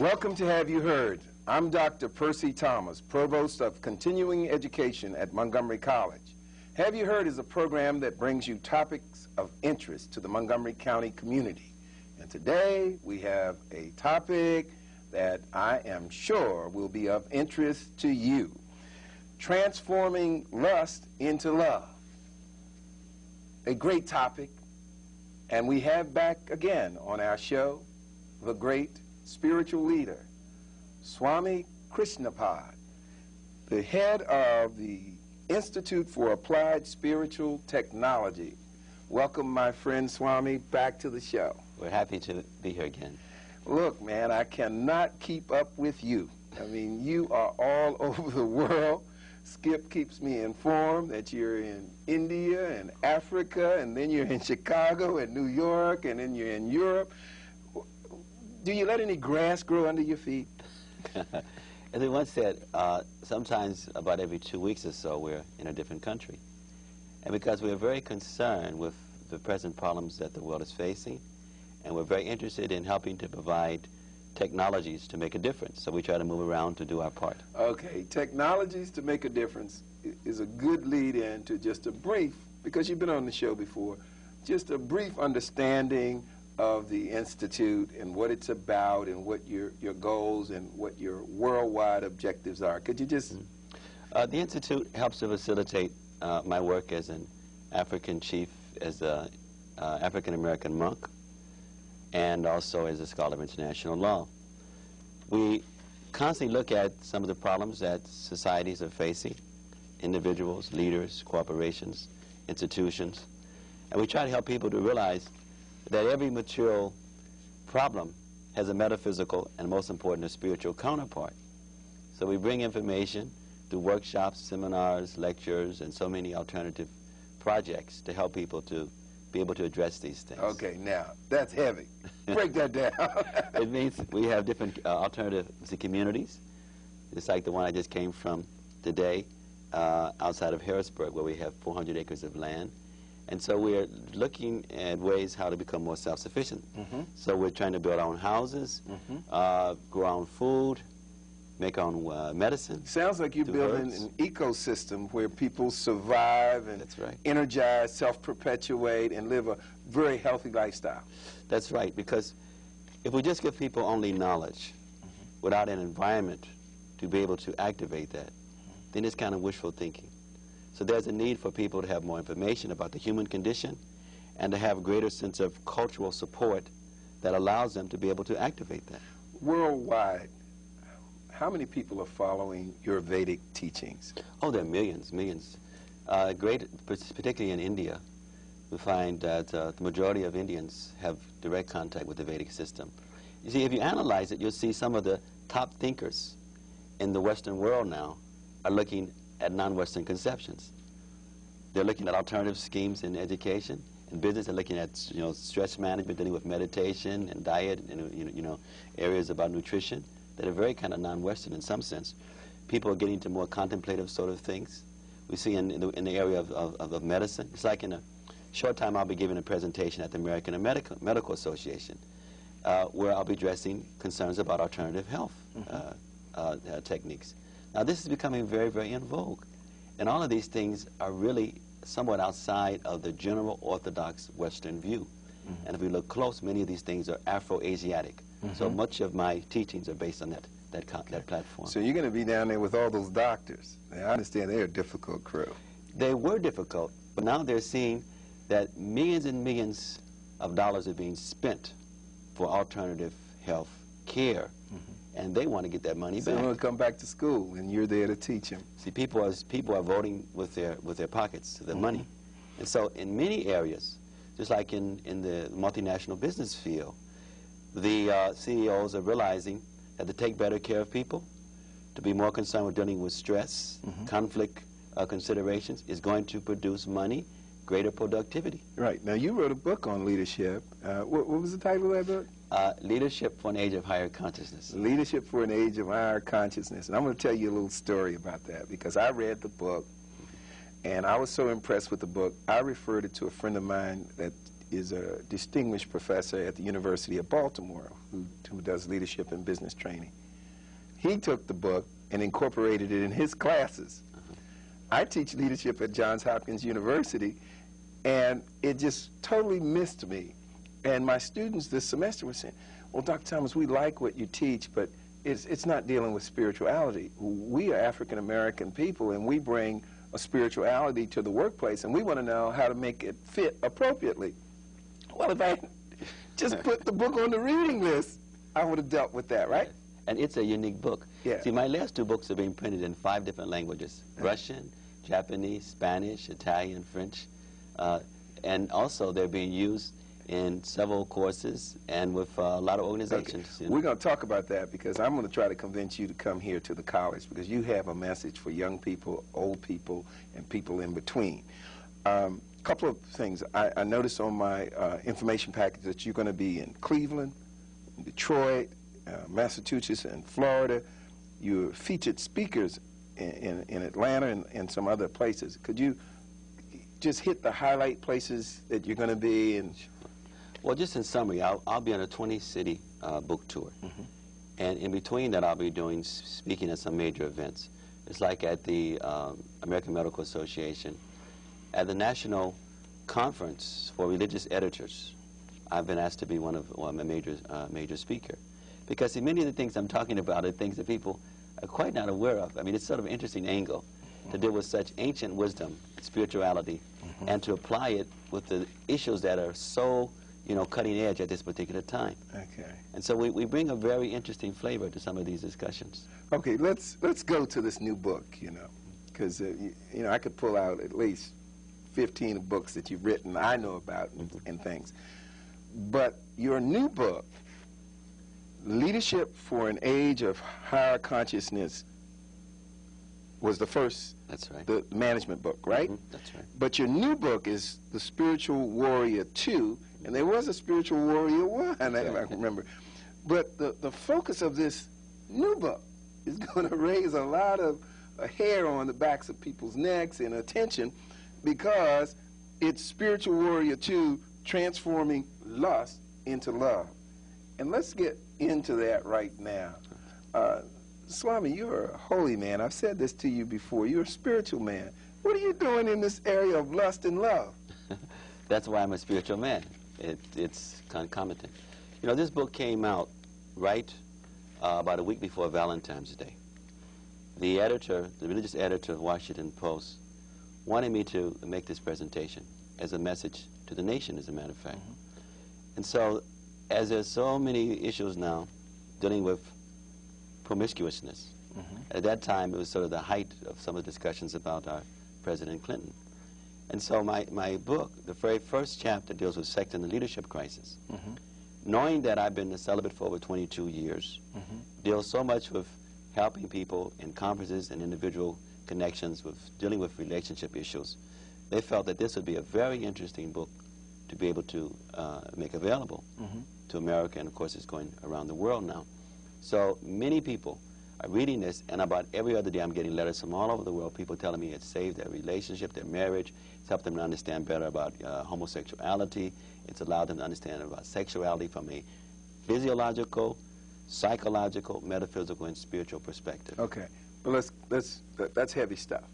Welcome to Have You Heard? I'm Dr. Percy Thomas, Provost of Continuing Education at Montgomery College. Have You Heard is a program that brings you topics of interest to the Montgomery County community. And today we have a topic that I am sure will be of interest to you. Transforming lust into love. A great topic. And we have back again on our show the great spiritual leader, Swami Krishnapad, the head of the Institute for Applied Spiritual Technology. Welcome, my friend Swami, back to the show. We're happy to be here again. Look, man, I cannot keep up with you. I mean, you are all over the world. Skip keeps me informed that you're in India and Africa, and then you're in Chicago and New York, and then you're in Europe. Do you let any grass grow under your feet? As we once said, sometimes about every 2 weeks or so we're in a different country. And because we're very concerned with the present problems that the world is facing, and we're very interested in helping to provide technologies to make a difference. So we try to move around to do our part. Okay, technologies to make a difference is a good lead-in to just a brief, because you've been on the show before, just a brief understanding of the Institute and what it's about and what your goals and what your worldwide objectives are. Could you just... The Institute helps to facilitate my work as an African chief, as an African-American monk, and also as a scholar of international law. We constantly look at some of the problems that societies are facing, individuals, leaders, corporations, institutions, and we try to help people to realize that every material problem has a metaphysical and, most important, a spiritual counterpart. So we bring information through workshops, seminars, lectures, and so many alternative projects to help people to be able to address these things. Okay, now, that's heavy. Break that down. It means we have different alternative communities, just like the one I just came from today, outside of Harrisburg, where we have 400 acres of land. And so we're looking at ways how to become more self-sufficient. So we're trying to build our own houses, grow our own food, make our own medicine. Sounds like you're building an ecosystem where people survive and energize, self-perpetuate, and live a very healthy lifestyle. That's right, because if we just give people only knowledge without an environment to be able to activate that, then it's kind of wishful thinking. So there's a need for people to have more information about the human condition and to have a greater sense of cultural support that allows them to be able to activate that. Worldwide, how many people are following your Vedic teachings? Oh, there are millions, millions. Particularly in India, we find that the majority of Indians have direct contact with the Vedic system. You see, if you analyze it, you'll see some of the top thinkers in the Western world now are looking at non-Western conceptions. They're looking at alternative schemes in education and business. They're looking at stress management, dealing with meditation and diet, and areas about nutrition that are very kind of non-Western in some sense. People are getting into more contemplative sort of things. We see in the area of medicine. It's like in a short time I'll be giving a presentation at the American Medical Association where I'll be addressing concerns about alternative health techniques. Now this is becoming very, very in vogue. And all of these things are really somewhat outside of the general orthodox Western view. And if we look close, many of these things are Afro-Asiatic. So much of my teachings are based on that platform. So you're going to be down there with all those doctors. Now, I understand they're a difficult crew. They were difficult, but now they're seeing that millions and millions of dollars are being spent for alternative health care. And they want to get that money back. So they want to come back to school, and you're there to teach them. See, people are voting with their pockets, their money. And so in many areas, just like in the multinational business field, the CEOs are realizing that to take better care of people, to be more concerned with dealing with stress, conflict considerations, is going to produce money, greater productivity. Right. Now, you wrote a book on leadership. What was the title of that book? Leadership for an Age of Higher Consciousness. Leadership for an Age of Higher Consciousness. And I'm going to tell you a little story about that, because I read the book, and I was so impressed with the book, I referred it to a friend of mine that is a distinguished professor at the University of Baltimore who does leadership and business training. He took the book and incorporated it in his classes. I teach leadership at Johns Hopkins University, and it just totally missed me. And my students this semester were saying, well, Dr. Thomas, we like what you teach, but it's not dealing with spirituality. We are African-American people, and we bring a spirituality to the workplace, and we want to know how to make it fit appropriately. Well, if I just put the book on the reading list, I would have dealt with that, right? And it's a unique book. Yeah. See, my last two books are being printed in 5 different languages: Russian, Japanese, Spanish, Italian, French, and also they're being used in several courses and with a lot of organizations. Okay. We're going to talk about that, because I'm going to try to convince you to come here to the college, because you have a message for young people, old people, and people in between. Couple of things. I noticed on my information package that you're going to be in Cleveland, Detroit, Massachusetts, and Florida. You're featured speakers in Atlanta and some other places. Could you just hit the highlight places that you're going to be in? Well, just in summary, I'll be on a 20-city book tour. And in between that, I'll be speaking at some major events. It's like at the American Medical Association, at the National Conference for Religious Editors. I've been asked to be one of a major speaker. Because see, many of the things I'm talking about are things that people are quite not aware of. I mean, it's sort of an interesting angle to deal with such ancient wisdom, spirituality, and to apply it with the issues that are so, cutting edge at this particular time. Okay. And so we bring a very interesting flavor to some of these discussions. Okay, let's go to this new book, because, I could pull out at least 15 books that you've written I know about and things. But your new book, Leadership for an Age of Higher Consciousness, was the first. That's right. The management book, right? That's right. But your new book is The Spiritual Warrior 2, and there was a Spiritual Warrior 1, I remember. But the focus of this new book is going to raise a lot of hair on the backs of people's necks and attention, because it's Spiritual Warrior 2, transforming lust into love. And let's get into that right now. Swami, you're a holy man. I've said this to you before. You're a spiritual man. What are you doing in this area of lust and love? That's why I'm a spiritual man. It's concomitant. This book came out right about a week before Valentine's Day. The editor, the religious editor of Washington Post, wanted me to make this presentation as a message to the nation, as a matter of fact. And so, as there's so many issues now dealing with promiscuousness, at that time it was sort of the height of some of the discussions about our President Clinton. And so my book, the very first chapter, deals with sex and the leadership crisis. Knowing that I've been a celibate for over 22 years, deals so much with helping people in conferences and individual connections with dealing with relationship issues, they felt that this would be a very interesting book to be able to make available to America, and of course it's going around the world now. So many people are reading this, and about every other day I'm getting letters from all over the world, people telling me it's saved their relationship, their marriage, it's helped them to understand better about homosexuality, it's allowed them to understand about sexuality from a physiological, psychological, metaphysical, and spiritual perspective. Okay, but that's heavy stuff.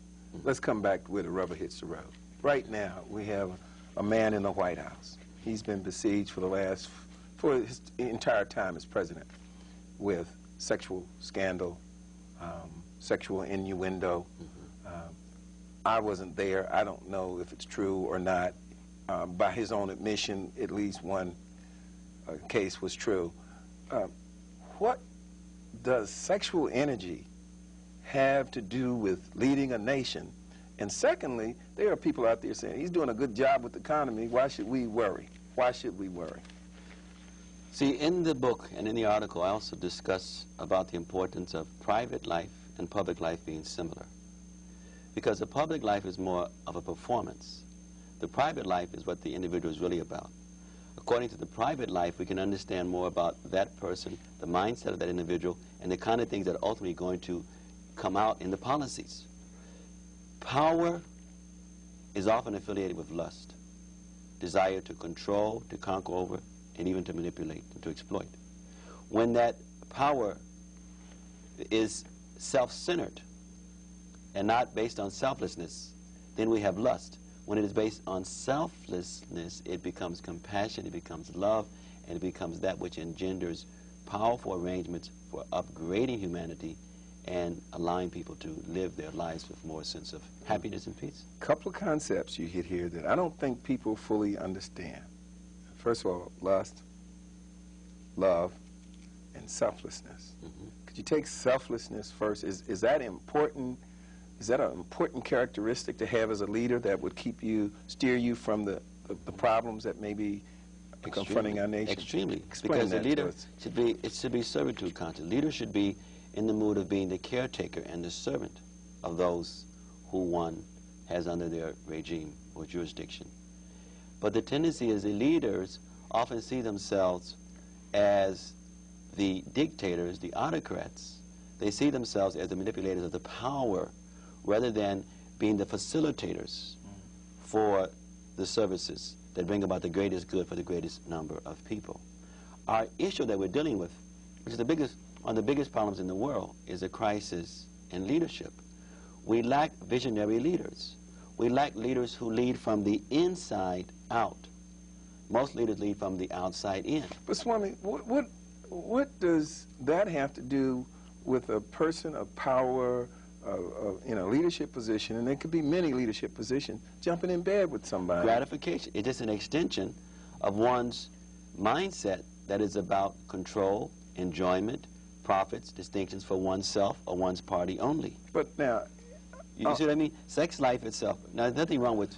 Let's come back where the rubber hits the road. Right now, we have a man in the White House. He's been besieged for his entire time as president with sexual scandal, sexual innuendo. I wasn't there. I don't know if it's true or not. By his own admission, at least one case was true. What does sexual energy have to do with leading a nation? And secondly, there are people out there saying he's doing a good job with the economy. Why should we worry? Why should we worry? See, in the book and in the article, I also discuss about the importance of private life and public life being similar. Because the public life is more of a performance. The private life is what the individual is really about. According to the private life, we can understand more about that person, the mindset of that individual, and the kind of things that are ultimately going to come out in the policies. Power is often affiliated with lust. desire to control, to conquer over, and even to manipulate and to exploit. When that power is self-centered and not based on selflessness, then we have lust. When it is based on selflessness, it becomes compassion, it becomes love, and it becomes that which engenders powerful arrangements for upgrading humanity and allowing people to live their lives with more sense of happiness and peace. A couple of concepts you hit here that I don't think people fully understand. First of all, lust, love, and selflessness. Mm-hmm. Could you take selflessness first? Is that important? Is that an important characteristic to have as a leader that would steer you from the problems that may be confronting our nation? Extremely. Explain because that the leader should be servitude conscious. Leader should be in the mood of being the caretaker and the servant of those who one has under their regime or jurisdiction. But the tendency is the leaders often see themselves as the dictators, the autocrats. They see themselves as the manipulators of the power rather than being the facilitators for the services that bring about the greatest good for the greatest number of people. Our issue that we're dealing with, which is one of the biggest problems in the world, is a crisis in leadership. We lack visionary leaders. We lack leaders who lead from the inside out. Most leaders lead from the outside in. But Swami, what does that have to do with a person of power, in a leadership position, and there could be many leadership positions, jumping in bed with somebody? Gratification. It's just an extension of one's mindset that is about control, enjoyment, profits, distinctions for oneself or one's party only. But now, you see what I mean? Sex life itself. Now, there's nothing wrong with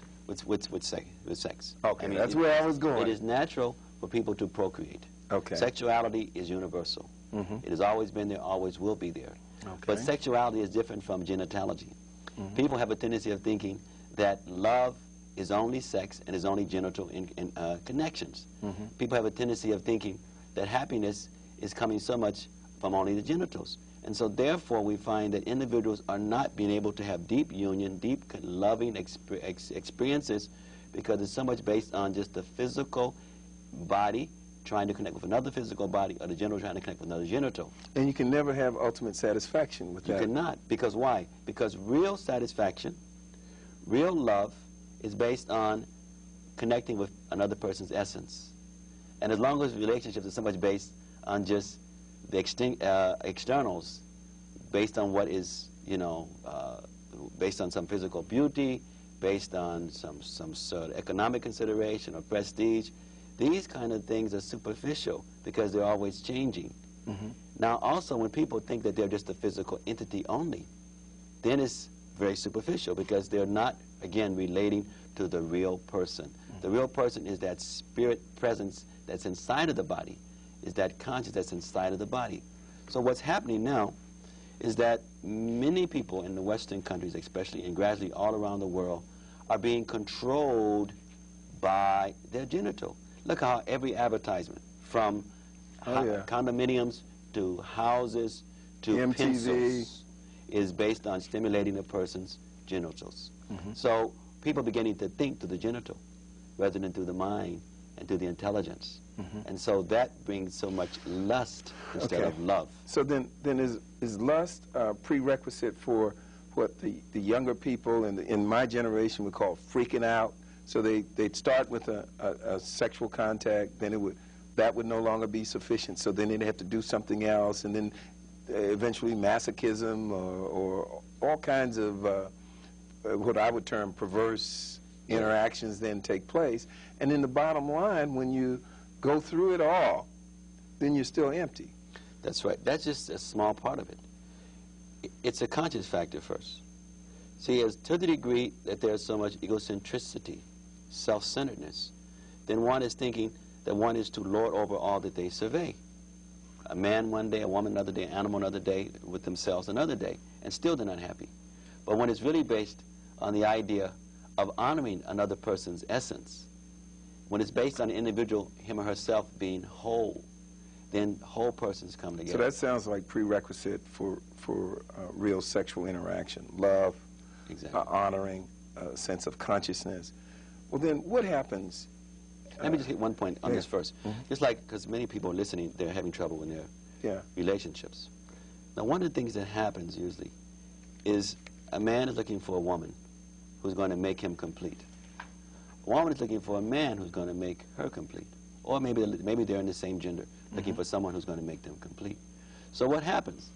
sex. Okay, I mean, that's where I was going. It is natural for people to procreate. Okay. Sexuality is universal. Mm-hmm. It has always been there, always will be there. Okay. But sexuality is different from genitology. Mm-hmm. People have a tendency of thinking that love is only sex and is only genital connections. Mm-hmm. People have a tendency of thinking that happiness is coming so much from only the genitals. And so therefore we find that individuals are not being able to have deep union, deep loving experiences, because it's so much based on just the physical body trying to connect with another physical body, or the genital trying to connect with another genital. And you can never have ultimate satisfaction with that. You cannot. Because why? Because real satisfaction, real love, is based on connecting with another person's essence. And as long as relationships are so much based on just the externals, based on what is, based on some physical beauty, based on some sort of economic consideration or prestige, these kind of things are superficial because they're always changing. Mm-hmm. Now, also, when people think that they're just a physical entity only, then it's very superficial because they're not, again, relating to the real person. Mm-hmm. The real person is that spirit presence that's inside of the body, is that conscious that's inside of the body. So what's happening now is that many people in the Western countries, especially, and gradually all around the world, are being controlled by their genital. Look how every advertisement, from condominiums to houses to MTV, pencils, is based on stimulating a person's genitals. Mm-hmm. So people are beginning to think through the genital rather than through the mind and through the intelligence. Mm-hmm. And so that brings so much lust instead of love. So then is lust a prerequisite for what the younger people in my generation would call freaking out? So they'd start with a sexual contact, then that would no longer be sufficient. So then they'd have to do something else, and then eventually masochism or all kinds of what I would term perverse interactions then take place. And then the bottom line, when you go through it all, then you're still empty. That's right. That's just a small part of it. It's a conscious factor first. See, as to the degree that there's so much egocentricity, self-centeredness, then one is thinking that one is to lord over all that they survey. A man one day, a woman another day, an animal another day, with themselves another day, and still they're not happy. But when it's really based on the idea of honoring another person's essence, when it's based on the individual, him or herself, being whole, then whole persons come together. So that sounds like prerequisite for real sexual interaction, love, exactly. Honoring, a sense of consciousness. Well, then what happens Let me just hit one point on this first. Just like, because many people listening, they're having trouble in their relationships. Now, one of the things that happens usually is a man is looking for a woman who's going to make him complete. A woman is looking for a man who's going to make her complete. Or maybe they're in the same gender, looking for someone who's going to make them complete. So what happens?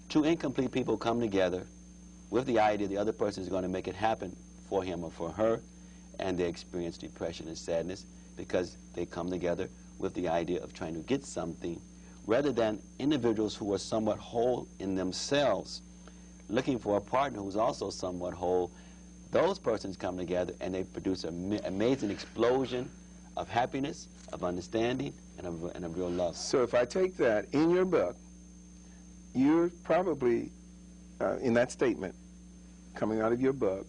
Two incomplete people come together with the idea the other person is going to make it happen for him or for her, and they experience depression and sadness because they come together with the idea of trying to get something, rather than individuals who are somewhat whole in themselves, looking for a partner who's also somewhat whole. Those persons come together and they produce an amazing explosion of happiness, of understanding, and of real love. So if I take that, in your book, you're probably, in that statement, coming out of your book,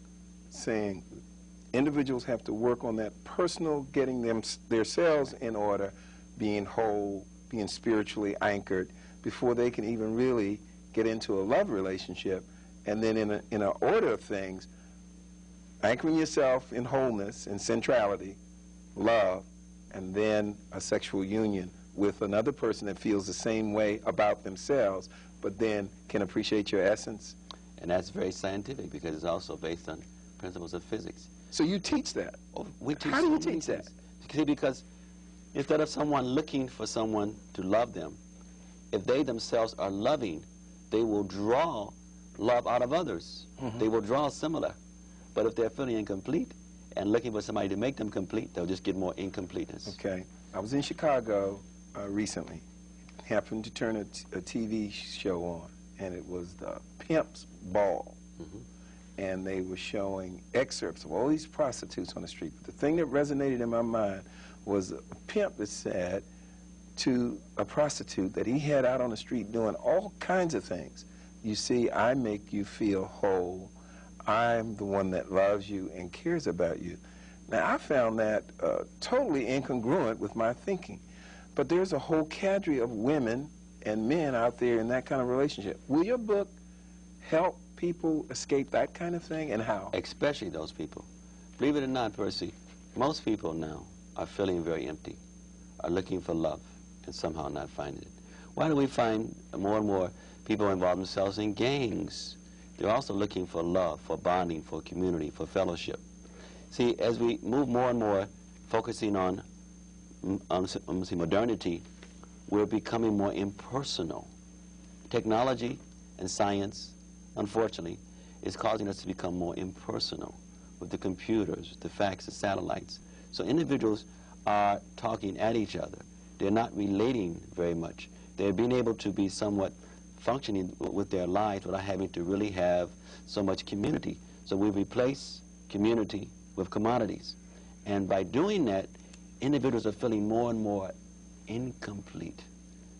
saying individuals have to work on that personal, getting themselves in order, being whole, being spiritually anchored, before they can even really get into a love relationship. And then in an order of things, anchoring yourself in wholeness and centrality, love, and then a sexual union with another person that feels the same way about themselves, but then can appreciate your essence. And that's very scientific because it's also based on principles of physics. So you teach that? Oh, we teach. How do you teach that? See, because instead of someone looking for someone to love them, if they themselves are loving, they will draw love out of others. They will draw similar. But if they're feeling incomplete and looking for somebody to make them complete, they'll just get more incompleteness. Okay. I was in Chicago recently. Happened to turn a TV show on, and it was the Pimp's Ball. And they were showing excerpts of all these prostitutes on the street. But the thing that resonated in my mind was a pimp that said to a prostitute that he had out on the street doing all kinds of things. You see, I make you feel whole. I'm the one that loves you and cares about you. Now, I found that totally incongruent with my thinking. But there's a whole cadre of women and men out there in that kind of relationship. Will your book help people escape that kind of thing, and how? Especially those people. Believe it or not, Percy, most people now are feeling very empty, are looking for love, and somehow not finding it. Why do we find more and more people involve themselves in gangs? They're also looking for love, for bonding, for community, for fellowship. See, as we move more and more focusing on modernity, we're becoming more impersonal. Technology and science, unfortunately, is causing us to become more impersonal with the computers, the fax, the satellites. So individuals are talking at each other. They're not relating very much. They're being able to be somewhat functioning with their lives without having to really have so much community. So we replace community with commodities. And by doing that, individuals are feeling more and more incomplete.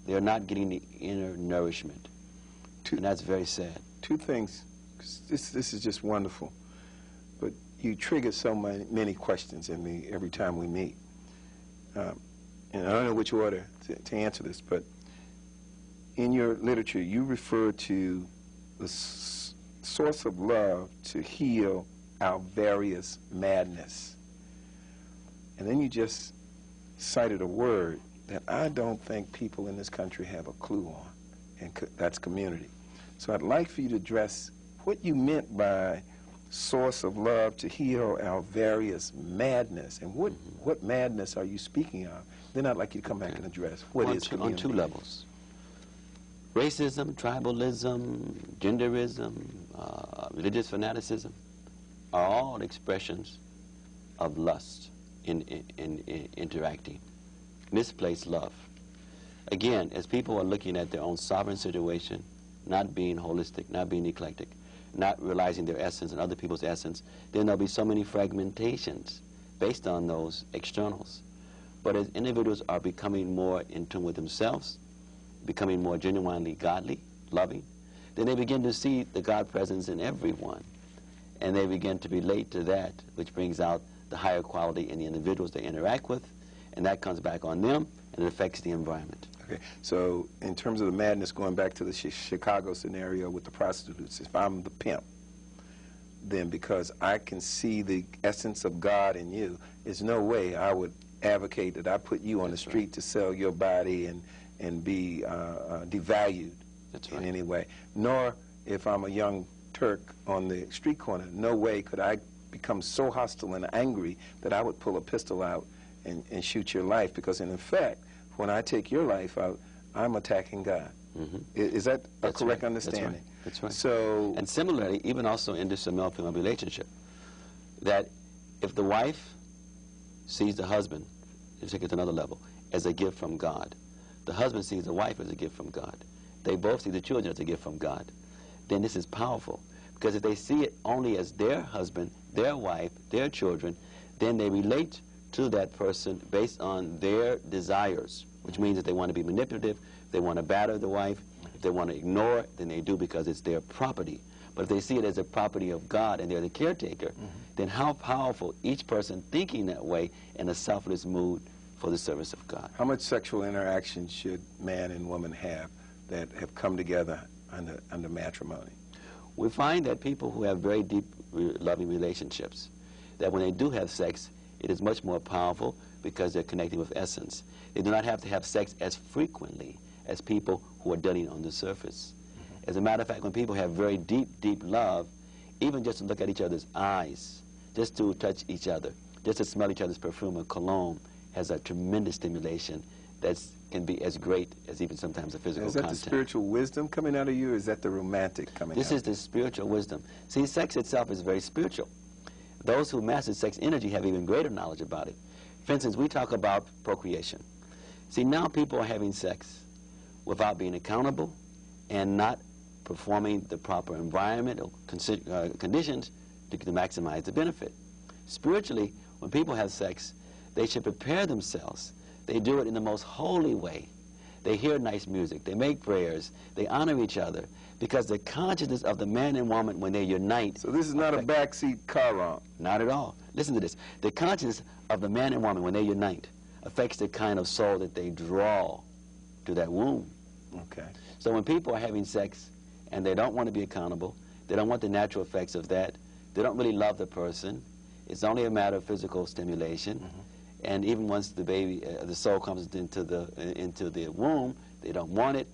They're not getting the inner nourishment. And that's very sad. Two things. This is just wonderful. But you trigger so many questions in me every time we meet. And I don't know which order to answer this, but in your literature, you refer to the source of love to heal our various madness. And then you just cited a word that I don't think people in this country have a clue on, and that's community. So I'd like for you to address what you meant by source of love to heal our various madness, and what madness are you speaking of? Then I'd like you to come back and address what is community. On two levels. Racism, tribalism, genderism, religious fanaticism are all expressions of lust in interacting. Misplaced love. Again, as people are looking at their own sovereign situation, not being holistic, not being eclectic, not realizing their essence and other people's essence, then there'll be so many fragmentations based on those externals. But as individuals are becoming more in tune with themselves, becoming more genuinely godly, loving, then they begin to see the God presence in everyone. And they begin to relate to that, which brings out the higher quality in the individuals they interact with, and that comes back on them, and it affects the environment. Okay, so in terms of the madness, going back to the Chicago scenario with the prostitutes, if I'm the pimp, then because I can see the essence of God in you, there's no way I would advocate that I put you on the street to sell your body and be devalued in any way. Nor if I'm a young Turk on the street corner, no way could I become so hostile and angry that I would pull a pistol out and shoot your life, because in effect, when I take your life out, I'm attacking God. Is that a correct understanding? That's right. So, and similarly, even also in this male-female relationship, that if the wife sees the husband, to take it to another level, as a gift from God, the husband sees the wife as a gift from God, they both see the children as a gift from God, then this is powerful. Because if they see it only as their husband, their wife, their children, then they relate to that person based on their desires, which means that they want to be manipulative, they want to batter the wife, if they want to ignore it, then they do because it's their property. But if they see it as a property of God and they're the caretaker, then how powerful each person thinking that way in a selfless mood for the service of God. How much sexual interaction should man and woman have that have come together under matrimony? We find that people who have very deep, loving relationships, that when they do have sex, it is much more powerful because they're connecting with essence. They do not have to have sex as frequently as people who are dealing on the surface. As a matter of fact, when people have very deep, deep love, even just to look at each other's eyes, just to touch each other, just to smell each other's perfume or cologne, has a tremendous stimulation that can be as great as even sometimes a physical contact. Is that the spiritual wisdom coming out of you, or is that the romantic coming out? This is the spiritual wisdom. See, sex itself is very spiritual. Those who master sex energy have even greater knowledge about it. For instance, we talk about procreation. See, now people are having sex without being accountable and not performing the proper environment or conditions to maximize the benefit. Spiritually, when people have sex, they should prepare themselves. They do it in the most holy way. They hear nice music. They make prayers. They honor each other. Because the consciousness of the man and woman when they unite... So this is not a backseat car romp. Not at all. Listen to this. The consciousness of the man and woman when they unite affects the kind of soul that they draw to that womb. Okay. So when people are having sex and they don't want to be accountable, they don't want the natural effects of that, they don't really love the person, it's only a matter of physical stimulation, and even once the baby, the soul comes into the womb, they don't want it.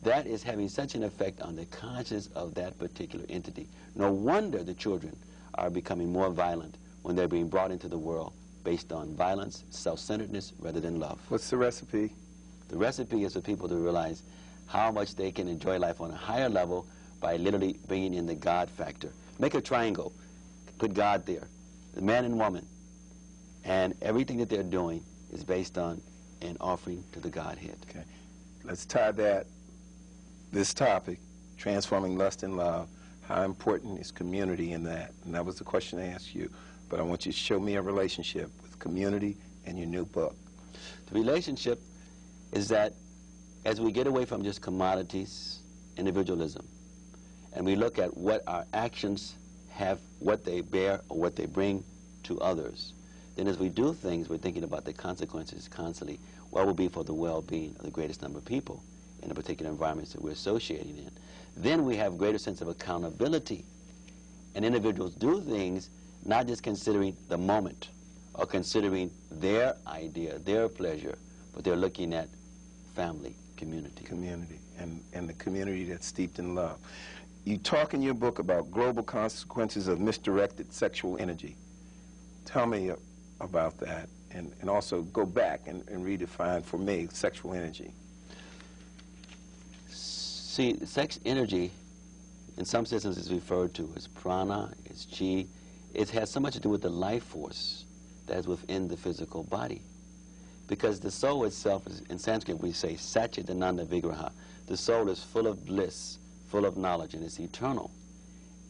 That is having such an effect on the conscience of that particular entity. No wonder the children are becoming more violent when they're being brought into the world based on violence, self-centeredness, rather than love. What's the recipe? The recipe is for people to realize how much they can enjoy life on a higher level by literally bringing in the God factor. Make a triangle. Put God there. The man and woman. And everything that they're doing is based on an offering to the Godhead. Okay. Let's tie this topic, transforming lust and love. How important is community in that? And that was the question I asked you. But I want you to show me a relationship with community and your new book. The relationship is that as we get away from just commodities, individualism, and we look at what our actions have, what they bear or what they bring to others, then as we do things, we're thinking about the consequences constantly. What will be for the well-being of the greatest number of people in the particular environments that we're associating in. Then we have greater sense of accountability. And individuals do things not just considering the moment or considering their idea, their pleasure, but they're looking at family, community. Community, and the community that's steeped in love. You talk in your book about global consequences of misdirected sexual energy. Tell me about that, and also go back and redefine for me sexual energy. See, sex energy, in some systems, is referred to as prana, as chi. It has so much to do with the life force that is within the physical body. Because the soul itself, is, in Sanskrit we say, Satchidananda Vigraha. The soul is full of bliss, full of knowledge, and it's eternal.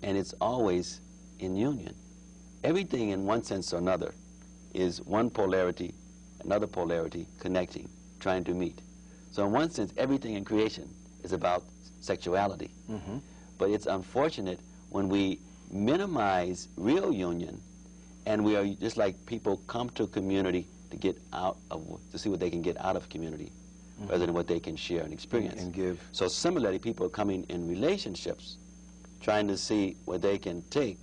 And it's always in union. Everything, in one sense or another, is one polarity, another polarity, connecting, trying to meet. So in one sense, everything in creation is about sexuality. But it's unfortunate when we minimize real union, and we are just like people come to a community to get out of, to see what they can get out of community, rather than what they can share and experience. And give. So similarly, people are coming in relationships, trying to see what they can take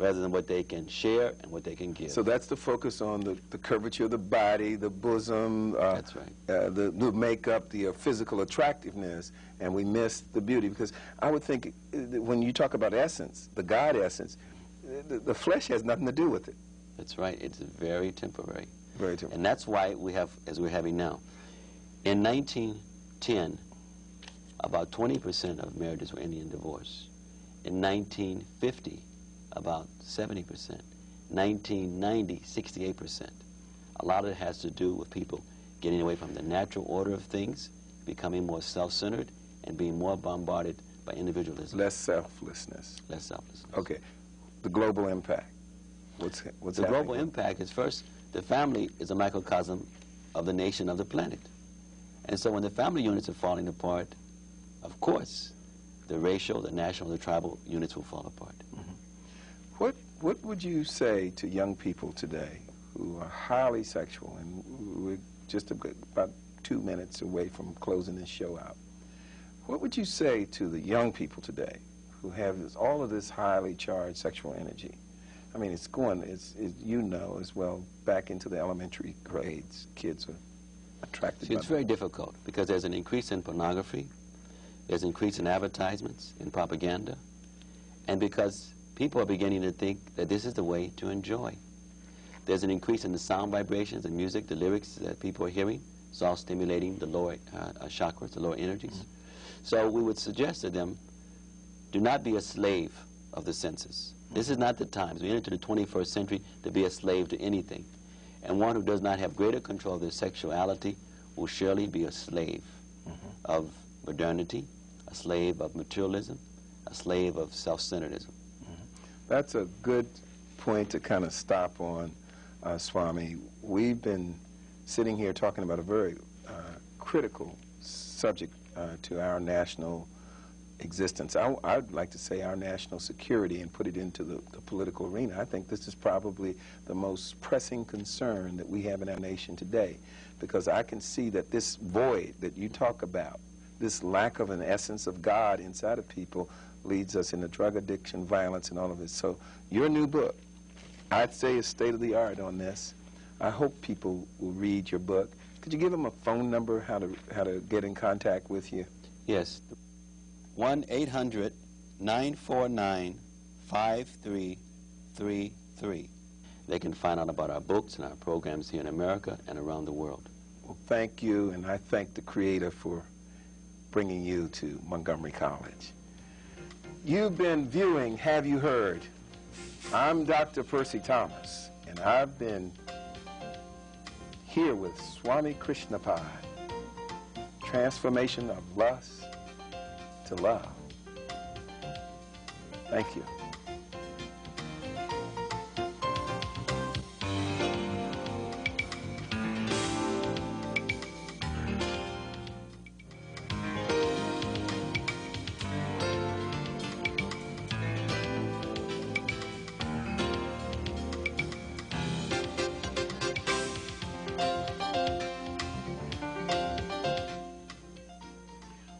rather than what they can share and what they can give. So that's the focus on the curvature of the body, the bosom, That's right. The makeup, the physical attractiveness, and we miss the beauty. Because I would think when you talk about essence, the God essence, the flesh has nothing to do with it. That's right. It's very temporary. Very temporary. And that's why we have, as we're having now. In 1910, about 20% of marriages were ending in divorce. In 1950, about 70%. 1990, 68%. A lot of it has to do with people getting away from the natural order of things, becoming more self-centered, and being more bombarded by individualism. Less selflessness. Less selflessness. Okay. The global impact. What's the global impact is, first, the family is a microcosm of the nation, of the planet. And so when the family units are falling apart, of course, the racial, the national, the tribal units will fall apart. Mm-hmm. What would you say to young people today who are highly sexual, and we're just about 2 minutes away from closing this show out? What would you say to the young people today who have all of this highly charged sexual energy? I mean, it's going, you know as well, back into the elementary grades. Kids are attracted See, by it's very difficult because there's an increase in pornography, there's an increase in advertisements, in propaganda, and because people are beginning to think that this is the way to enjoy. There's an increase in the sound vibrations, the music, the lyrics that people are hearing. It's all stimulating the lower chakras, the lower energies. Mm-hmm. So we would suggest to them, do not be a slave of the senses. This is not the time. We enter into the 21st century to be a slave to anything. And one who does not have greater control of their sexuality will surely be a slave of modernity, a slave of materialism, a slave of self-centeredism. That's a good point to kind of stop on, Swami. We've been sitting here talking about a very critical subject to our national existence. I'd like to say our national security and put it into the political arena. I think this is probably the most pressing concern that we have in our nation today, because I can see that this void that you talk about, this lack of an essence of God inside of people, leads us into drug addiction, violence, and all of this. So your new book, I'd say, is state-of-the-art on this. I hope people will read your book. Could you give them a phone number, how to get in contact with you? Yes. 1-800-949-5333. They can find out about our books and our programs here in America and around the world. Well, thank you, and I thank the Creator for bringing you to Montgomery College. You've been viewing Have You Heard? I'm Dr. Percy Thomas, and I've been here with Swami Krishnapad, transformation of lust to love. Thank you.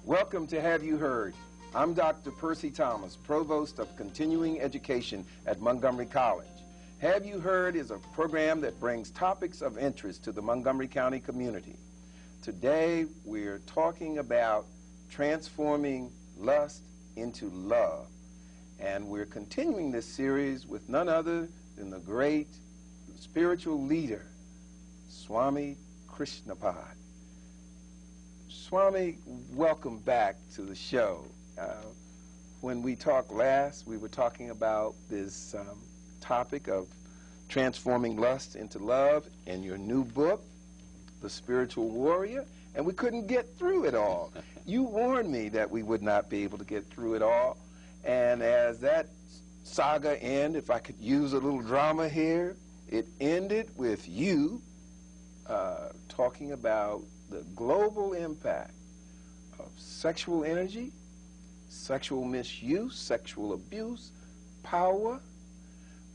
Welcome to Have You Heard? I'm Dr. Percy Thomas, Provost of Continuing Education at Montgomery College. Have You Heard is a program that brings topics of interest to the Montgomery County community. Today, we're talking about transforming lust into love. And we're continuing this series with none other than the great spiritual leader, Swami Krishnapad. Swami, welcome back to the show. When we talked last, we were talking about this topic of transforming lust into love in your new book, The Spiritual Warrior, and we couldn't get through it all. You warned me that we would not be able to get through it all, and as that saga ended, if I could use a little drama here, it ended with you talking about the global impact of sexual energy, sexual misuse, sexual abuse, power.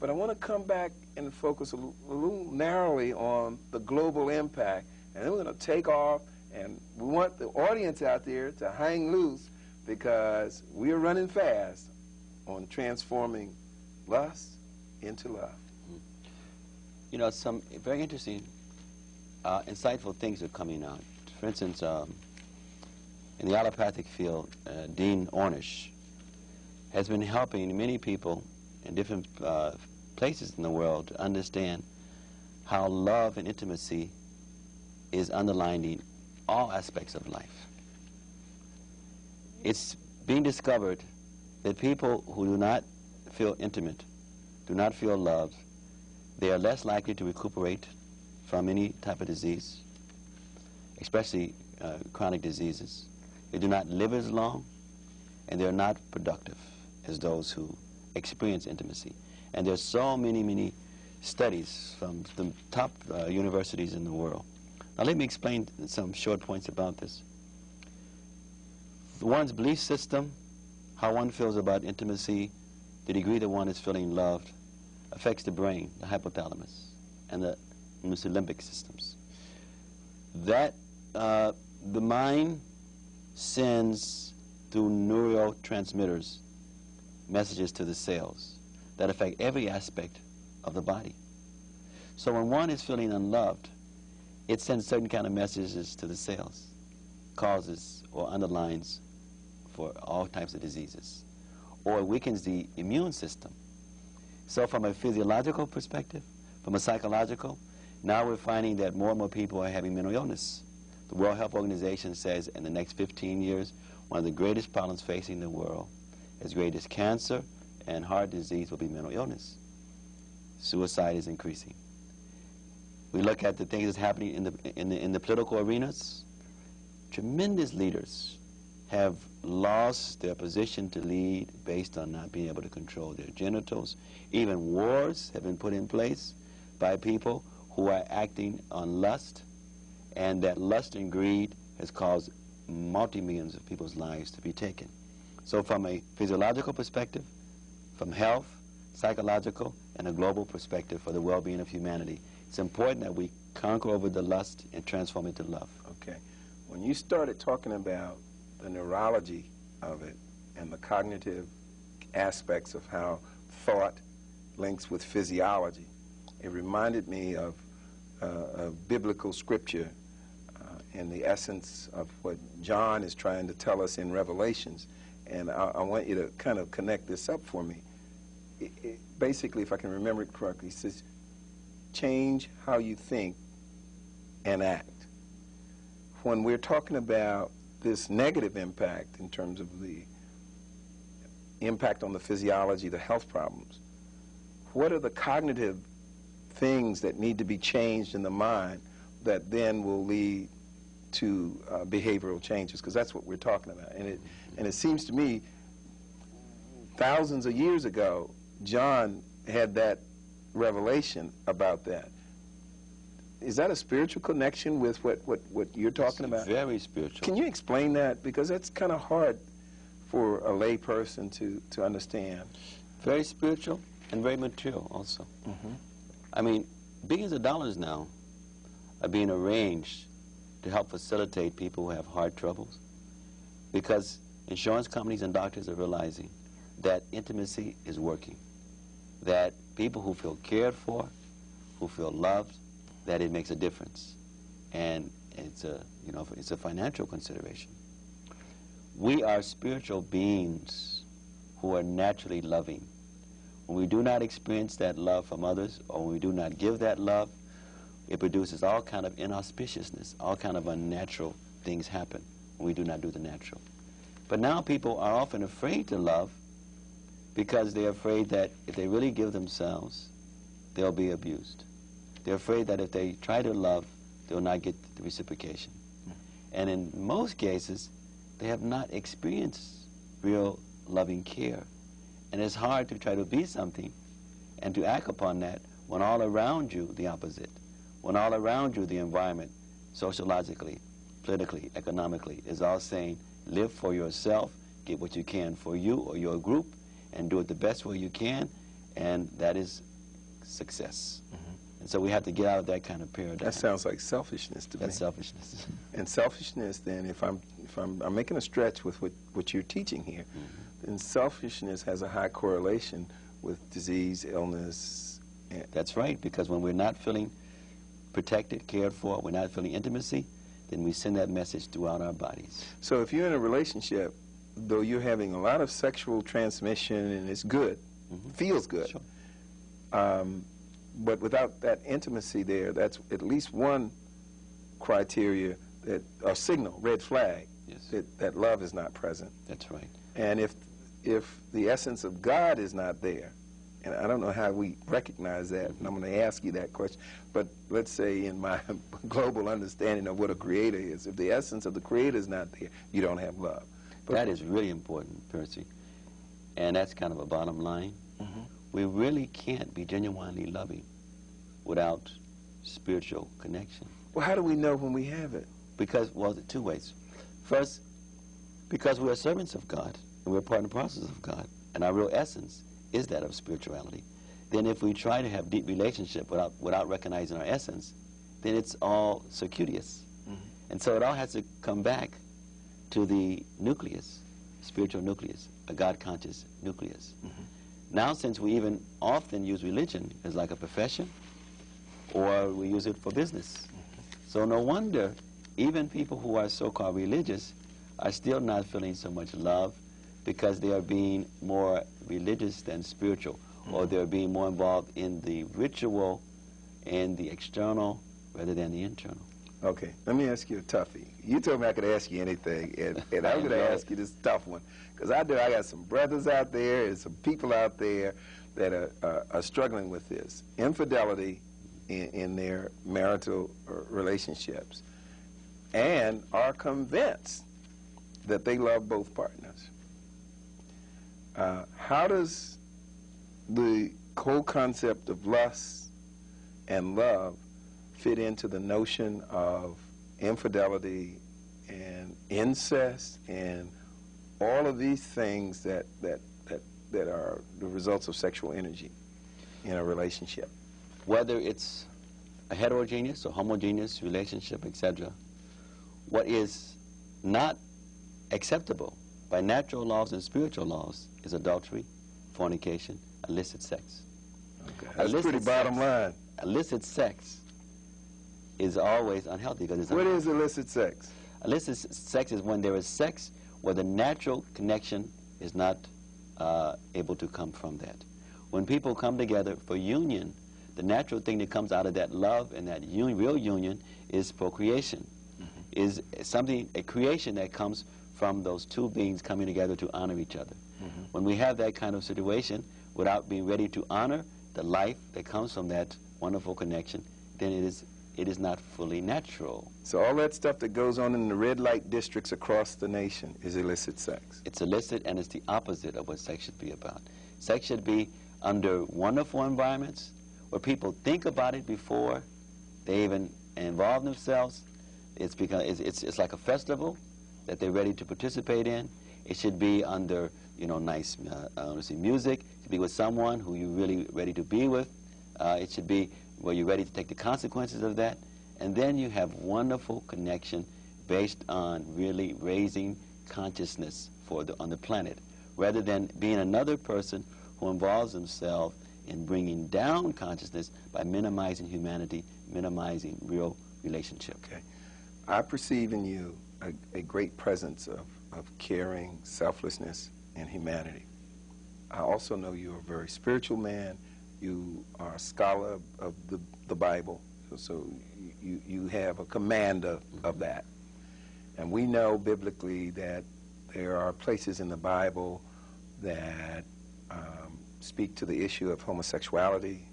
But I want to come back and focus a little narrowly on the global impact. And then we're going to take off, and we want the audience out there to hang loose, because we are running fast on transforming lust into love. You know, some very interesting, insightful things are coming out. For instance, in the allopathic field, Dean Ornish has been helping many people in different places in the world to understand how love and intimacy is underlining all aspects of life. It's being discovered that people who do not feel intimate, do not feel loved, they are less likely to recuperate from any type of disease, especially chronic diseases. They do not live as long, and they're not productive as those who experience intimacy. And there's so many studies from the top universities in the world. Now let me explain some short points about this. One's belief system, how one feels about intimacy, the degree that one is feeling loved, affects the brain, the hypothalamus, and the limbic systems. That the mind sends through neurotransmitters messages to the cells that affect every aspect of the body. So when one is feeling unloved, it sends certain kind of messages to the cells, causes or underlines for all types of diseases, or weakens the immune system. So from a physiological perspective, from a psychological, now we're finding that more and more people are having mental illness. The World Health Organization says in the next 15 years, one of the greatest problems facing the world, as great as cancer and heart disease, will be mental illness. Suicide is increasing. We look at the things that's happening in the political arenas. Tremendous leaders have lost their position to lead based on not being able to control their genitals. Even wars have been put in place by people who are acting on lust, and that lust and greed has caused multi-millions of people's lives to be taken. So from a physiological perspective, from health, psychological, and a global perspective for the well-being of humanity, it's important that we conquer over the lust and transform it to love. Okay. When you started talking about the neurology of it and the cognitive aspects of how thought links with physiology, it reminded me of biblical scripture and the essence of what John is trying to tell us in Revelations. And I want you to kind of connect this up for me. Basically, if I can remember it correctly, it says, change how you think and act. When we're talking about this negative impact in terms of the impact on the physiology, the health problems, what are the cognitive things that need to be changed in the mind that then will lead to behavioral changes? Because that's what we're talking about. And it seems to me, thousands of years ago, John had that revelation about that. Is that a spiritual connection with what you're talking about? Very spiritual. Can you explain that? Because that's kind of hard for a lay person to understand. Very spiritual and very material also. Mm-hmm. I mean, billions of dollars now are being arranged to help facilitate people who have heart troubles, because insurance companies and doctors are realizing that intimacy is working, that people who feel cared for, who feel loved, that it makes a difference. And it's a financial consideration. We are spiritual beings who are naturally loving. When we do not experience that love from others, or when we do not give that love, it produces all kind of inauspiciousness, all kind of unnatural things happen when we do not do the natural. But now people are often afraid to love because they're afraid that if they really give themselves, they'll be abused. They're afraid that if they try to love, they'll not get the reciprocation. And in most cases, they have not experienced real loving care. And it's hard to try to be something and to act upon that when all around you the opposite, when all around you the environment, sociologically, politically, economically, is all saying, live for yourself, get what you can for you or your group, and do it the best way you can, and that is success. Mm-hmm. And so we have to get out of that kind of paradigm. That sounds like selfishness to me. That's selfishness. And selfishness, then, if I'm making a stretch with what you're teaching here, mm-hmm. then selfishness has a high correlation with disease, illness. That's right, because when we're not feeling protected, cared for, we're not feeling intimacy, then we send that message throughout our bodies. So if you're in a relationship, though you're having a lot of sexual transmission and it's good, feels good, Sure. but without that intimacy there, that's at least one criteria, that a signal, red flag, Yes. that love is not present. That's right. And if the essence of God is not there, and I don't know how we recognize that, and I'm going to ask you that question, but let's say in my global understanding of what a creator is, if the essence of the creator is not there, you don't have love. But That is really important, Percy. And that's kind of a bottom line. We really can't be genuinely loving without spiritual connection. well, how do we know when we have it? Because, well, two ways. First, because we are servants of God, and we're part and parcels of God, and our real essence is that of spirituality. Then if we try to have deep relationship without recognizing our essence, then it's all circuitous. And so it all has to come back to the nucleus, spiritual nucleus, a God-conscious nucleus. Now, since we even often use religion as like a profession, or we use it for business, so no wonder even people who are so-called religious are still not feeling so much love, because they are being more religious than spiritual, or they're being more involved in the ritual and the external rather than the internal. Okay, let me ask you a toughie. You told me I could ask you anything, and I'm going to ask you this tough one, because I got some brothers out there and some people out there that are struggling with this infidelity in their marital relationships, and are convinced that they love both partners. How does the whole concept of lust and love fit into the notion of infidelity and incest and all of these things that are the results of sexual energy in a relationship? Whether it's a heterogeneous or homogeneous relationship, etc., what is not acceptable by natural laws and spiritual laws is adultery, fornication, illicit sex. Okay. That's pretty bottom line. Illicit sex is always unhealthy because it's What is illicit sex? Illicit sex is when there is sex where the natural connection is not able to come from that. When people come together for union, the natural thing that comes out of that love and that real union is procreation, is something, a creation that comes from those two beings coming together to honor each other. When we have that kind of situation without being ready to honor the life that comes from that wonderful connection, then it is not fully natural. So all that stuff that goes on in the red light districts across the nation is illicit sex. It's illicit, and it's the opposite of what sex should be about. Sex should be under wonderful environments where people think about it before they even involve themselves. It's because it's like a festival that they're ready to participate in. It should be under, nice music. It should be with someone who you're really ready to be with. It should be where you're ready to take the consequences of that. And then you have wonderful connection based on really raising consciousness on the planet, rather than being another person who involves himself in bringing down consciousness by minimizing humanity, minimizing real relationship. Okay. I perceive in you a great presence of caring, selflessness, and humanity. I also know you're a very spiritual man. You are a scholar of the Bible, so you have a command of that. And we know biblically that there are places in the Bible that speak to the issue of homosexuality.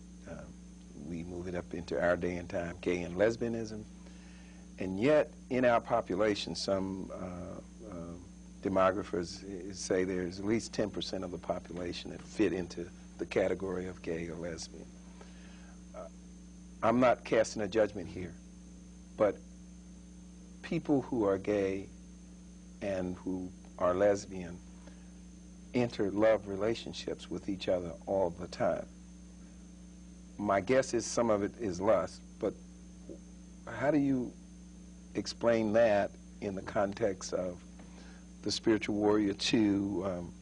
We move it up into our day and time, gay and lesbianism. And yet, in our population, some demographers say there's at least 10% of the population that fit into the category of gay or lesbian. I'm not casting a judgment here, but people who are gay and who are lesbian enter love relationships with each other all the time. My guess is some of it is lust, but how do you explain that in the context of the spiritual warrior 2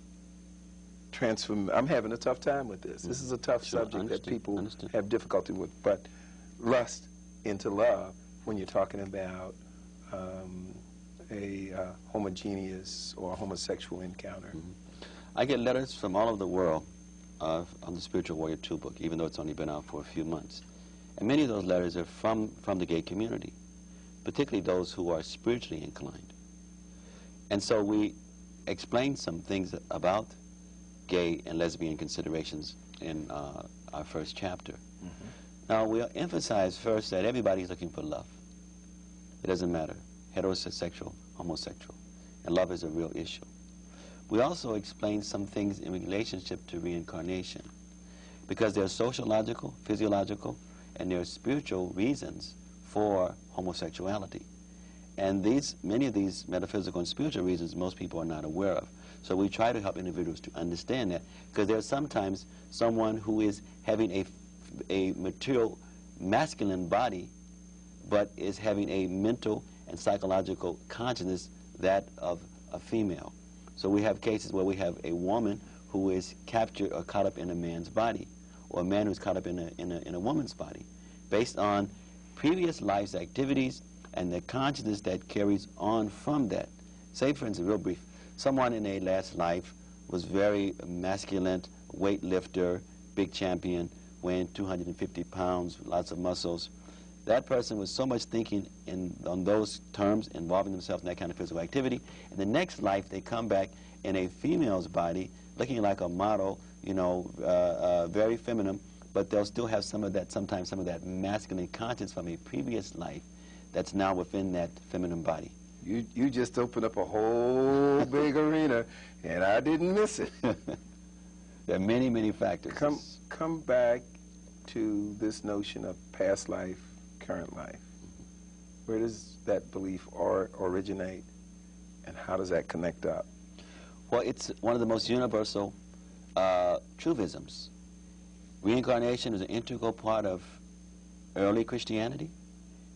I'm having a tough time with this. This is a tough subject that people have difficulty with. But lust into love, when you're talking about a homogeneous or homosexual encounter. I get letters from all over the world on the Spiritual Warrior 2 book, even though it's only been out for a few months. And many of those letters are from the gay community, particularly those who are spiritually inclined. And so we explain some things about gay and lesbian considerations in our first chapter. Now, we'll emphasize first that everybody's looking for love. It doesn't matter, heterosexual, homosexual, and love is a real issue. We also explain some things in relationship to reincarnation, because there are sociological, physiological, and there are spiritual reasons for homosexuality. And many of these metaphysical and spiritual reasons most people are not aware of. So we try to help individuals to understand that, because there's sometimes someone who is having a material masculine body, but is having a mental and psychological consciousness that of a female. So we have cases where we have a woman who is captured or caught up in a man's body, or a man who's caught up in a woman's body, based on previous life's activities and the consciousness that carries on from that. Say, for instance, real brief, someone in a last life was very masculine, weightlifter, big champion, weighing 250 pounds, lots of muscles. That person was so much thinking on those terms, involving themselves in that kind of physical activity. In the next life, they come back in a female's body, looking like a model, you know, very feminine, but they'll still have sometimes some of that masculine conscience from a previous life that's now within that feminine body. You just opened up a whole big arena, and I didn't miss it. There are many, many factors. Come back to this notion of past life, current life. Where does that belief originate, and how does that connect up? Well, it's one of the most universal truisms. Reincarnation is an integral part of early Christianity,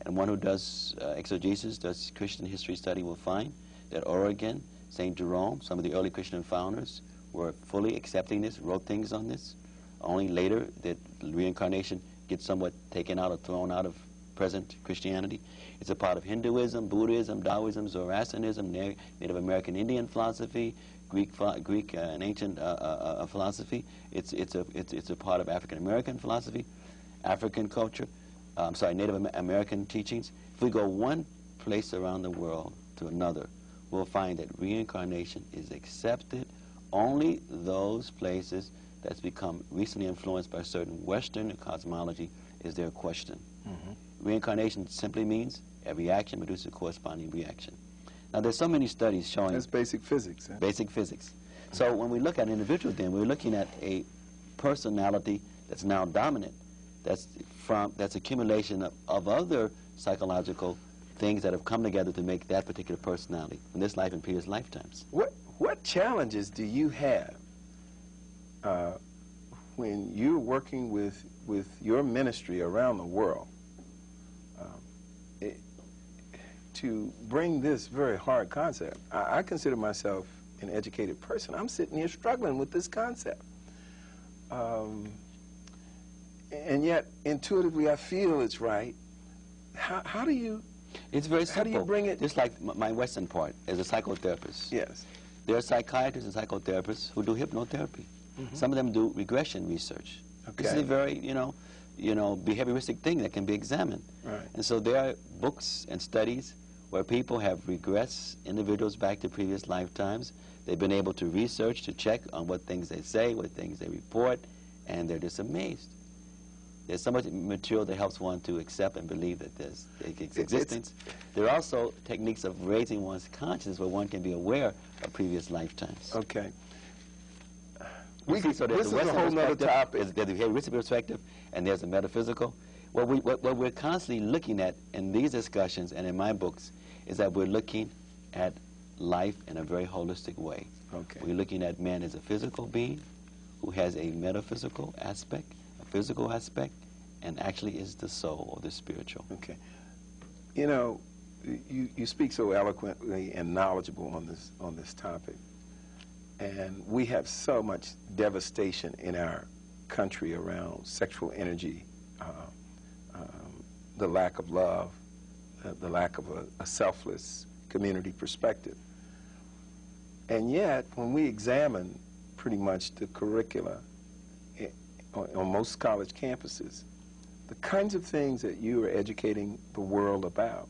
and one who does exegesis, does Christian history study, will find that Origen, St. Jerome, some of the early Christian founders were fully accepting this, wrote things on this. Only later did reincarnation get somewhat taken out or thrown out of present Christianity. It's a part of Hinduism, Buddhism, Taoism, Zoroastrianism, Native American Indian philosophy, Greek and ancient philosophy. It's a part of African American philosophy, African culture. Native American teachings. If we go one place around the world to another, we'll find that reincarnation is accepted. Only those places that's become recently influenced by certain Western cosmology is their question. Reincarnation simply means every action produces a corresponding reaction. Now, there's so many studies showing... That's basic physics. Huh? Basic physics. So when we look at an individual, then we're looking at a personality that's now dominant, that's accumulation of other psychological things that have come together to make that particular personality in this life and previous lifetimes. What challenges do you have when you're working with your ministry around the world to bring this very hard concept? I consider myself an educated person. I'm sitting here struggling with this concept. And yet, intuitively, I feel it's right. How do you... It's very simple. How do you bring it... Just like my Western part, as a psychotherapist. Yes. There are psychiatrists and psychotherapists who do hypnotherapy. Some of them do regression research. Okay. This is a very, behavioristic thing that can be examined. Right. And so there are books and studies where people have regressed individuals back to previous lifetimes. They've been able to research, to check on what things they say, what things they report, and they're just amazed. There's so much material that helps one to accept and believe that there's existence. There are also techniques of raising one's consciousness where one can be aware of previous lifetimes. Okay. This is a whole other topic. There's a behavioristic perspective, and there's a metaphysical. What we're constantly looking at in these discussions and in my books is that we're looking at life in a very holistic way. Okay. We're looking at man as a physical being who has a metaphysical aspect, a physical aspect, and actually is the soul or the spiritual. Okay. You know, you speak so eloquently and knowledgeable on this topic, And we have so much devastation in our country around sexual energy, the lack of love, the lack of a selfless community perspective. And yet, when we examine pretty much the curricula on most college campuses, the kinds of things that you are educating the world about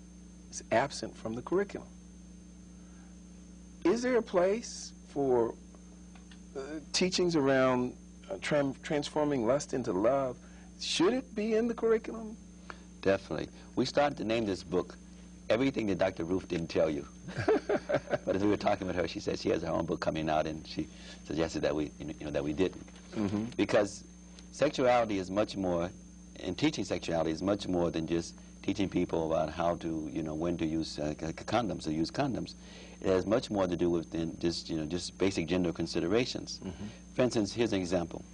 is absent from the curriculum. Is there a place for teachings around transforming lust into love? Should it be in the curriculum? Definitely. We started to name this book Everything That Dr. Ruth Didn't Tell You. But as we were talking with her, she said she has her own book coming out, and she suggested that we, that we didn't. Mm-hmm. Because sexuality is much more, and teaching sexuality is much more than just teaching people about how to, when to use condoms or use condoms. It has much more to do with than just basic gender considerations. Mm-hmm. For instance, here's an example.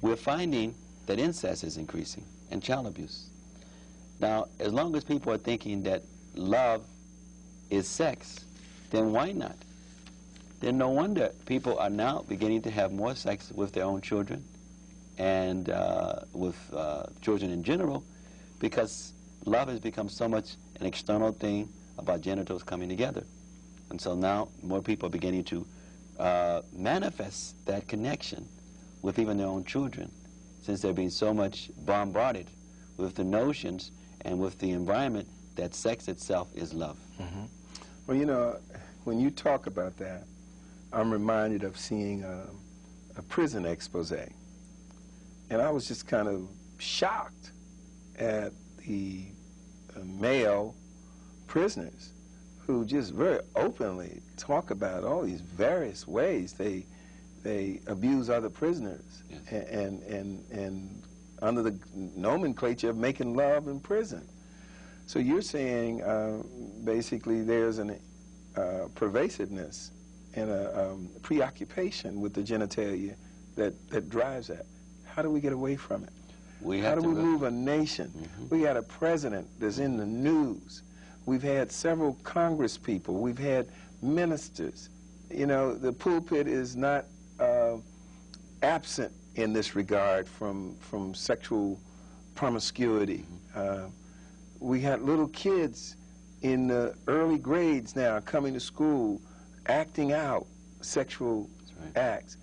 We're finding that incest is increasing and child abuse. Now, as long as people are thinking that love is sex, then why not? Then no wonder people are now beginning to have more sex with their own children and with children in general, because love has become so much an external thing about genitals coming together. And so now more people are beginning to manifest that connection with even their own children, since they're being so much bombarded with the notions and with the environment that sex itself is love. Mm-hmm. Well, when you talk about that, I'm reminded of seeing a prison expose. And I was just kind of shocked at the male prisoners who just very openly talk about all these various ways they abuse other prisoners. Yes. And under the nomenclature of making love in prison. So you're saying basically there's a pervasiveness and a preoccupation with the genitalia that drives that. How do we get away from it? How do we move a nation? Mm-hmm. We got a president that's in the news. We've had several Congress people. We've had ministers. The pulpit is not absent in this regard from sexual promiscuity. We had little kids in the early grades now coming to school acting out sexual acts.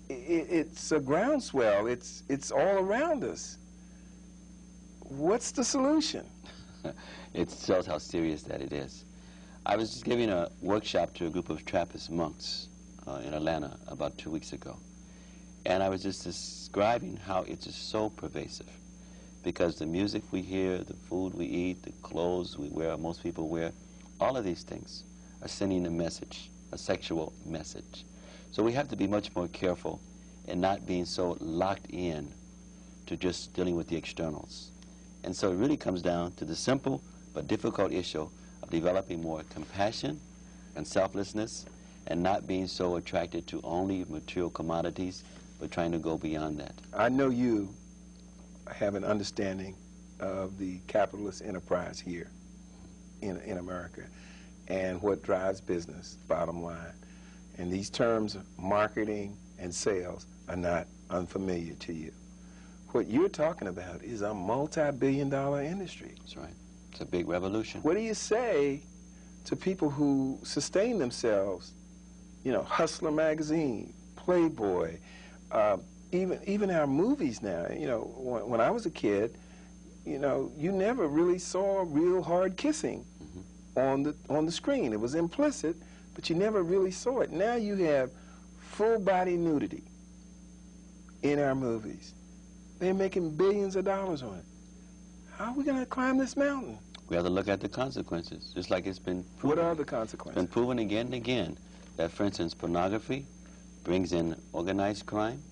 It's a groundswell. It's all around us. What's the solution? It shows how serious that it is. I was just giving a workshop to a group of Trappist monks in Atlanta about 2 weeks ago. And I was just describing how it's just so pervasive, because the music we hear, the food we eat, the clothes we wear, most people wear, all of these things are sending a message, a sexual message. So we have to be much more careful in not being so locked in to just dealing with the externals. And so it really comes down to the simple but difficult issue of developing more compassion and selflessness, and not being so attracted to only material commodities, but trying to go beyond that. I know you have an understanding of the capitalist enterprise here in America and what drives business, bottom line. And these terms, marketing and sales, are not unfamiliar to you. What you're talking about is a multi-billion-dollar industry. That's right. It's a big revolution. What do you say to people who sustain themselves, Hustler magazine, Playboy, even our movies now? When I was a kid, you never really saw real hard kissing on the screen. It was implicit, but you never really saw it. Now you have full body nudity in our movies. They're making billions of dollars on it. How are we going to climb this mountain? We have to look at the consequences, just like it's been proven. What are the consequences? It's been proven again and again that, for instance, pornography brings in organized crime.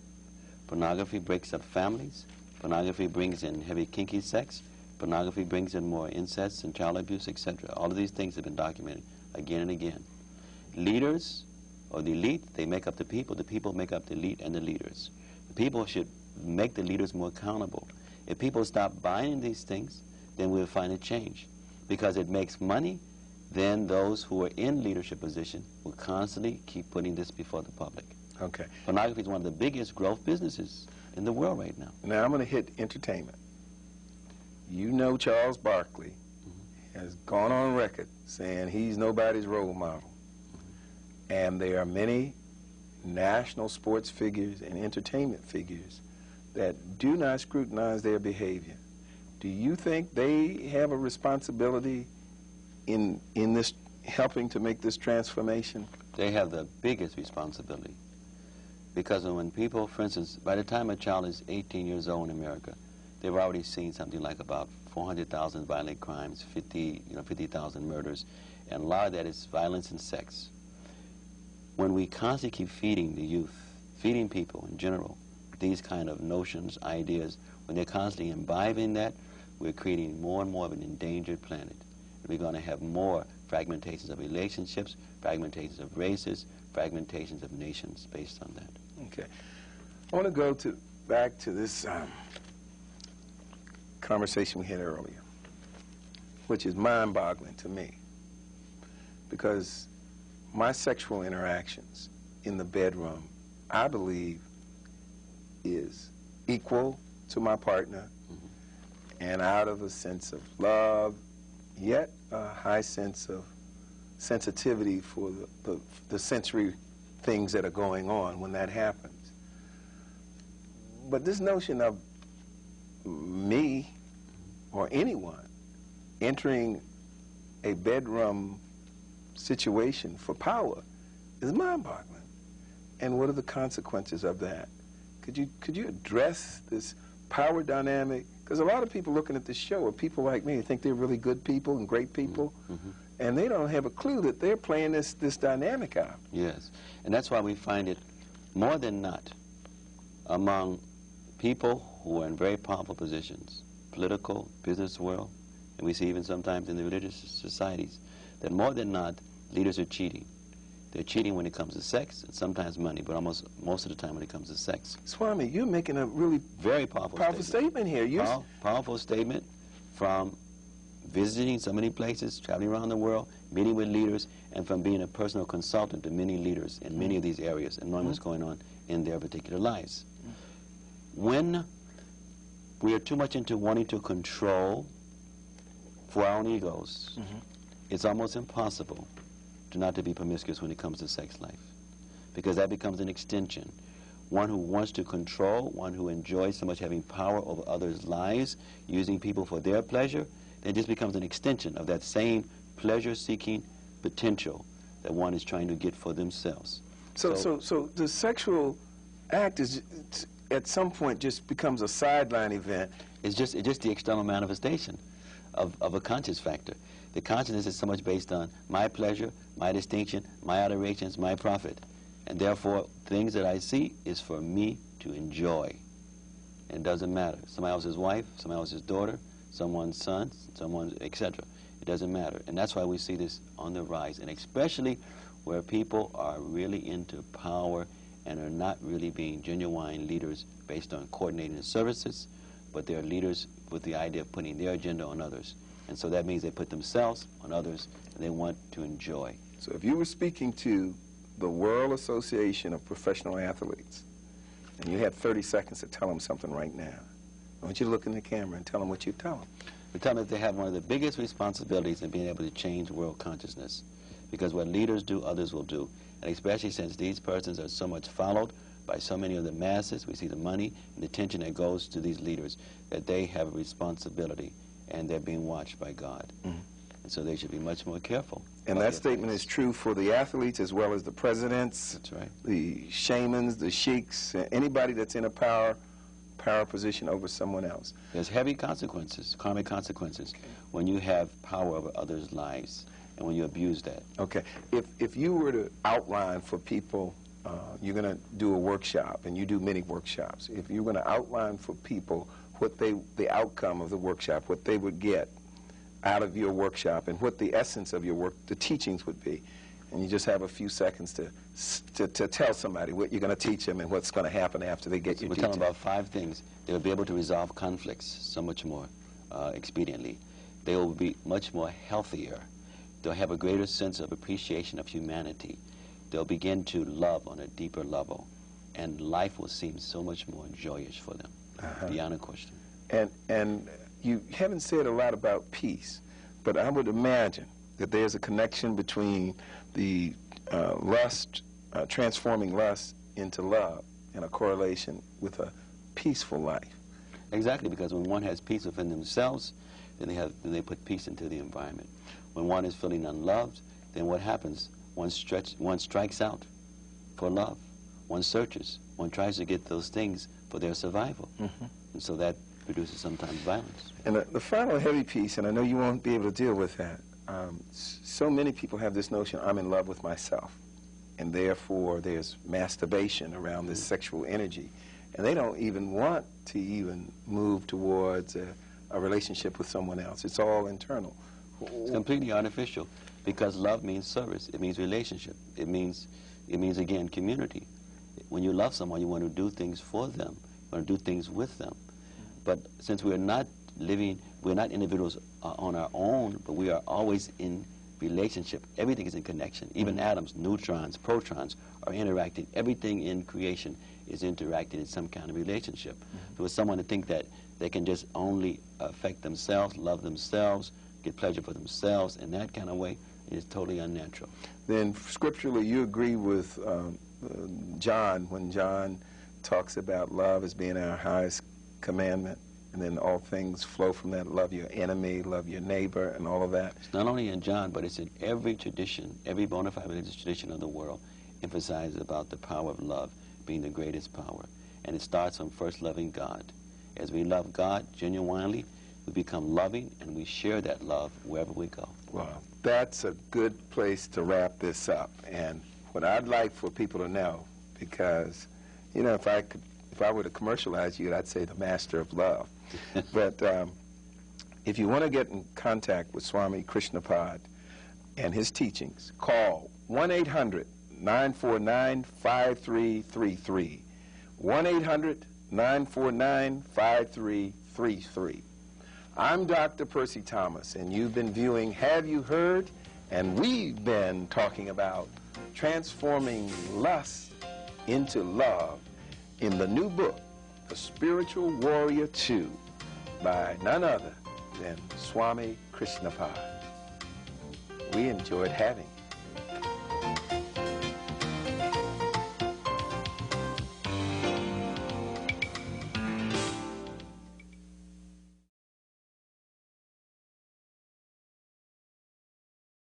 Pornography breaks up families. Pornography brings in heavy kinky sex. Pornography brings in more incest and child abuse, etc. All of these things have been documented again and again. Leaders, or the elite, they make up the people make up the elite and the leaders. The people should make the leaders more accountable. If people stop buying these things, then we'll find a change, because it makes money then those who are in leadership position will constantly keep putting this before the public. Okay. Pornography is one of the biggest growth businesses in the world right now. Now I'm going to hit entertainment. You know Charles Barkley has gone on record saying he's nobody's role model. And there are many national sports figures and entertainment figures that do not scrutinize their behavior. Do you think they have a responsibility in this helping to make this transformation? They have the biggest responsibility. Because when people, for instance, by the time a child is 18 years old in America, they've already seen something like about 400,000 violent crimes, 50,000 murders, and a lot of that is violence and sex. When we constantly keep feeding the youth, feeding people in general, these kind of notions, ideas, when they're constantly imbibing that, we're creating more and more of an endangered planet. We're going to have more fragmentations of relationships, fragmentations of races, fragmentations of nations based on that. Okay. I want to go back to this conversation we had earlier, which is mind-boggling to me, because my sexual interactions in the bedroom, I believe, is equal to my partner, and out of a sense of love, yet a high sense of sensitivity for the sensory things that are going on when that happens. But this notion of me or anyone entering a bedroom situation for power is mind-boggling. And what are the consequences of that? Could you address this power dynamic? Because a lot of people looking at this show are people like me who think they're really good people and great people, and they don't have a clue that they're playing this dynamic out. Yes, and that's why we find it more than not among people who are in very powerful positions, political, business world, and we see even sometimes in the religious societies, that more than not, leaders are cheating. They're cheating when it comes to sex, and sometimes money, but almost most of the time when it comes to sex. Swami, you're making a really very powerful statement here. Powerful statement from visiting so many places, traveling around the world, meeting with leaders, and from being a personal consultant to many leaders in many of these areas and knowing what's going on in their particular lives. When we are too much into wanting to control for our own egos, it's almost impossible not to be promiscuous when it comes to sex life, because that becomes an extension. One who wants to control, one who enjoys so much having power over others' lives, using people for their pleasure, then just becomes an extension of that same pleasure-seeking potential that one is trying to get for themselves. So the sexual act is at some point just becomes a sideline event. It's just the external manifestation of a conscious factor. The consciousness is so much based on my pleasure, my distinction, my adorations, my profit. And therefore, things that I see is for me to enjoy. And it doesn't matter. Somebody else's wife, somebody else's daughter, someone's son, someone's, etc. It doesn't matter. And that's why we see this on the rise. And especially where people are really into power and are not really being genuine leaders based on coordinating services, but they're leaders with the idea of putting their agenda on others. And so that means they put themselves on others, and they want to enjoy. So if you were speaking to the World Association of Professional Athletes, and you had 30 seconds to tell them something right now, I want you to look in the camera and tell them what you tell them. We tell them that they have one of the biggest responsibilities in being able to change world consciousness, because what leaders do, others will do. And especially since these persons are so much followed by so many of the masses, we see the money and the attention that goes to these leaders, that they have a responsibility, and they're being watched by God. And so they should be much more careful. And that statement is true for the athletes as well as the presidents, that's right, the shamans, the sheiks, anybody that's in a power position over someone else. There's heavy consequences, karmic consequences, when you have power over others' lives and when you abuse that. Okay. If you were to outline for people, you're going to do a workshop, and you do many workshops. If you're going to outline for people what the outcome of the workshop, what they would get out of your workshop, and what the essence of your work, the teachings would be, and you just have a few seconds to tell somebody what you're going to teach them and what's going to happen after they get your teaching. We're talking about 5 things. They will be able to resolve conflicts so much more expediently. They will be much more healthier. they'll have a greater sense of appreciation of humanity. They'll begin to love on a deeper level, and life will seem so much more joyous for them, beyond a question. And you haven't said a lot about peace, but I would imagine that there's a connection between the transforming lust into love, and a correlation with a peaceful life. Exactly, because when one has peace within themselves, then they put peace into the environment. When one is feeling unloved, then what happens? One strikes out for love. One searches. One tries to get those things for their survival. And so that produces sometimes violence. And the final heavy piece, and I know you won't be able to deal with that, so many people have this notion, I'm in love with myself, and therefore there's masturbation around this sexual energy, and they don't even want to even move towards a relationship with someone else. It's all internal. It's completely artificial, because love means service. It means relationship. It means again, community. When you love someone, you want to do things for them. You want to do things with them. But since we're not individuals on our own, but we are always in relationship. Everything is in connection. Even atoms, neutrons, protons are interacting. Everything in creation is interacting in some kind of relationship. For someone to think that they can just only affect themselves, love themselves, get pleasure for themselves in that kind of way is totally unnatural. Then scripturally you agree with John when John talks about love as being our highest commandment, and then all things flow from that. Love your enemy, love your neighbor, and all of that. It's not only in John, but it's in every tradition, every bona fide religious tradition of the world emphasizes about the power of love being the greatest power. And it starts from first loving God. As we love God genuinely, we become loving, and we share that love wherever we go. Well, that's a good place to wrap this up. And what I'd like for people to know, because, you know, if I were to commercialize you, I'd say the master of love. But if you want to get in contact with Swami Krishnapad and his teachings, call 1-800-949-5333. 1-800-949-5333. I'm Dr. Percy Thomas, and you've been viewing Have You Heard? And we've been talking about transforming lust into love in the new book, The Spiritual Warrior 2, by none other than Swami Krishnapad. We enjoyed having you.